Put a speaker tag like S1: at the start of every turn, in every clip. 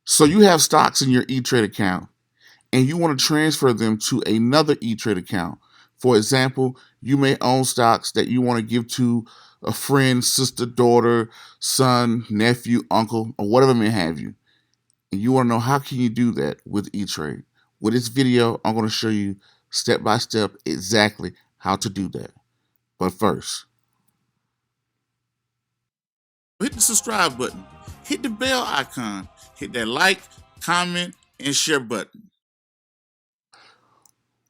S1: So you have stocks in your E-Trade account and you want to transfer them to another E-Trade account. For example, you may own stocks that you want to give to a friend, sister, daughter, son, nephew, uncle, or whatever may have you. And you want to know how can you do that with E-Trade. With this video, I'm going to show you step by step exactly how to do that. But first, hit the subscribe button, hit the bell icon, hit that like, comment, and share button.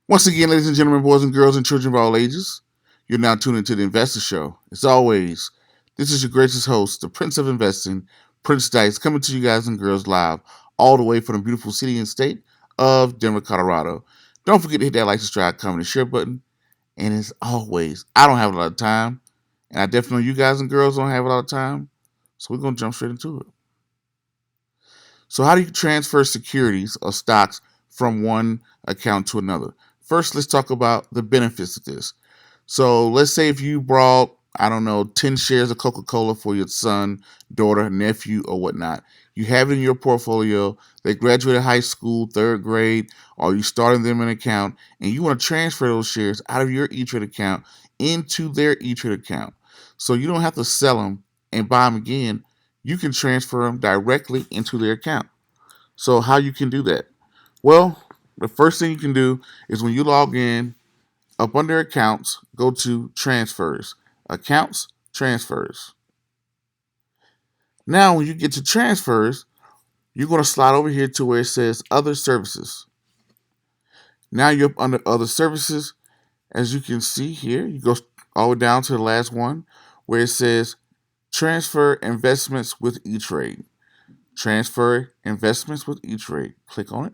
S1: Once again, ladies and gentlemen, boys and girls, and children of all ages, you're now tuned into the Investor Show. As always, this is your gracious host, the Prince of Investing, Prince Dice, coming to you guys and girls live all the way from the beautiful city and state of Denver, Colorado. Don't forget to hit that like, subscribe, comment, and share button. And as always, I don't have a lot of time, and I definitely know you guys and girls don't have a lot of time, so we're going to jump straight into it. So how do you transfer securities or stocks from one account to another? First, let's talk about the benefits of this. So let's say if you brought, I don't know, 10 shares of Coca-Cola for your son, daughter, nephew, or whatnot. You have it in your portfolio. They graduated high school, third grade, or you started them an account, and you want to transfer those shares out of your E-Trade account into their E-Trade account. So you don't have to sell them and buy them again. You can transfer them directly into their account. So how you can do that? Well, the first thing you can do is when you log in, up under accounts, go to transfers. Accounts, transfers. Now, when you get to transfers, you're going to slide over here to where it says other services. Now you're up under other services. As you can see here, you go all the way down to the last one where it says transfer investments with E-Trade. Transfer investments with E-Trade. Click on it.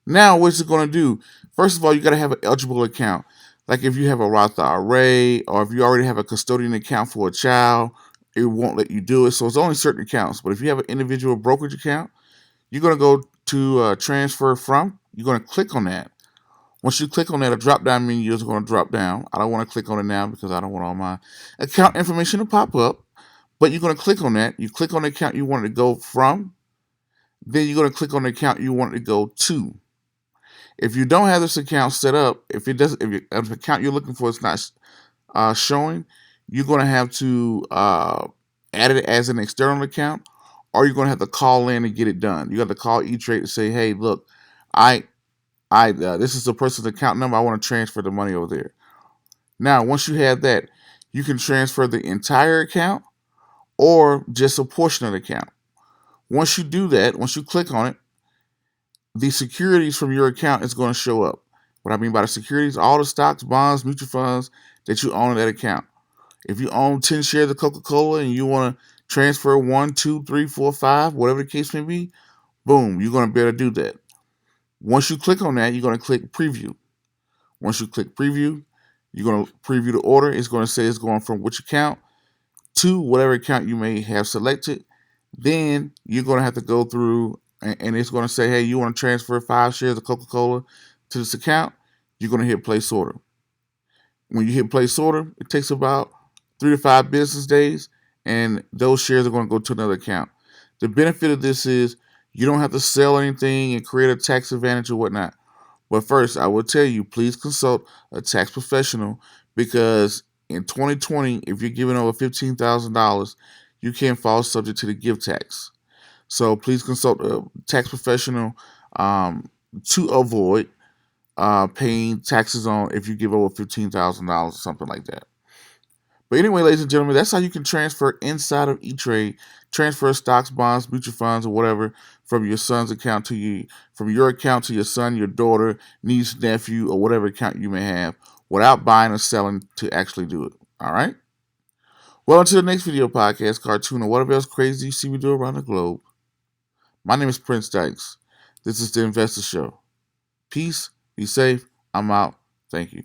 S1: Now, what's it going to do? First of all, you got to have an eligible account. Like if you have a Roth IRA or if you already have a custodian account for a child, it won't let you do it. So it's only certain accounts. But if you have an individual brokerage account, you're going to go to transfer from. You're going to click on that. Once you click on that, a drop-down menu is going to drop down. I don't want to click on it now because I don't want all my account information to pop up. But you're going to click on that. You click on the account you want it to go from. Then you're going to click on the account you want it to go to. If you don't have this account set up, if the account you're looking for is not showing, you're going to have to add it as an external account, or you're going to have to call in and get it done. You got to call E-Trade and say, "Hey, look, this is the person's account number. I want to transfer the money over there." Now, once you have that, you can transfer the entire account or just a portion of the account. Once you do that, once you click on it, the securities from your account is going to show up. What I mean by the securities, all the stocks, bonds, mutual funds that you own in that account. If you own 10 shares of Coca-Cola and you want to transfer 1, 2, 3, 4, 5, whatever the case may be, boom, you're going to be able to do that. Once you click on that, you're going to click preview. Once you click preview, you're going to preview the order. It's going to say it's going from which account to whatever account you may have selected. Then you're going to have to go through and it's going to say, hey, you want to transfer 5 shares of Coca-Cola to this account. You're going to hit place order. When you hit place order, it takes about 3 to 5 business days, and those shares are going to go to another account. The benefit of this is you don't have to sell anything and create a tax advantage or whatnot. But first, I will tell you, please consult a tax professional because in 2020, if you're giving over $15,000, you can fall subject to the gift tax. So please consult a tax professional to avoid paying taxes on if you give over $15,000 or something like that. But anyway, ladies and gentlemen, that's how you can transfer inside of E-Trade, transfer stocks, bonds, mutual funds, or whatever from your son's account to you, from your account to your son, your daughter, niece, nephew, or whatever account you may have, without buying or selling to actually do it. All right. Well, until the next video, podcast, cartoon, or whatever else crazy you see me do around the globe. My name is Prince Dykes. This is the Investor Show. Peace. Be safe. I'm out. Thank you.